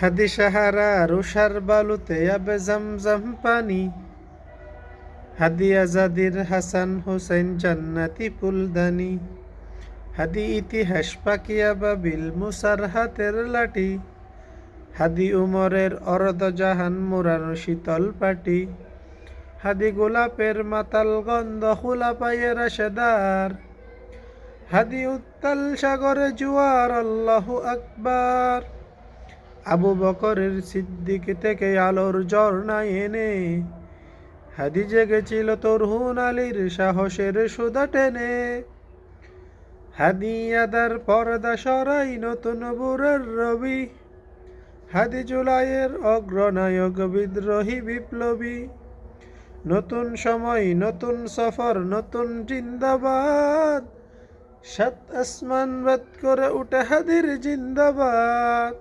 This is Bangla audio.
হাদি সাহারা রুষার বালুতে আবে জমজম পানি, হাদি আজাদির হাসান হুসেন জান্নাতি ফুলদানি, হাদি ইতিহাস পাকিয়া বাবিল মুসার হাতের লাঠি, হাদি উমরের অর্ধজাহান মুরানো শীতল পাটি, হাদি গোলাপের মাতাল গন্ধ খুলাপাইয়ে রাশেদার, হাদি উত্তাল সাগরে জুয়ার আল্লাহু আকবার। আবু বকরের সিদ্দিক থেকে আলোর ঝর্ণা এনে হাদি জেগেছিল তরহুন আলীর সাহসের সুদা টেনে। হাদি আদার পর্দা সরাই নতুন বুরের রবি, হাদি জুলাইয়ের অগ্রনায়ক বিদ্রোহী বিপ্লবী। নতুন সময় নতুন সফর নতুন জিন্দাবাদ, সাত আসমান বাদ করে উঠে হাদির জিন্দাবাদ।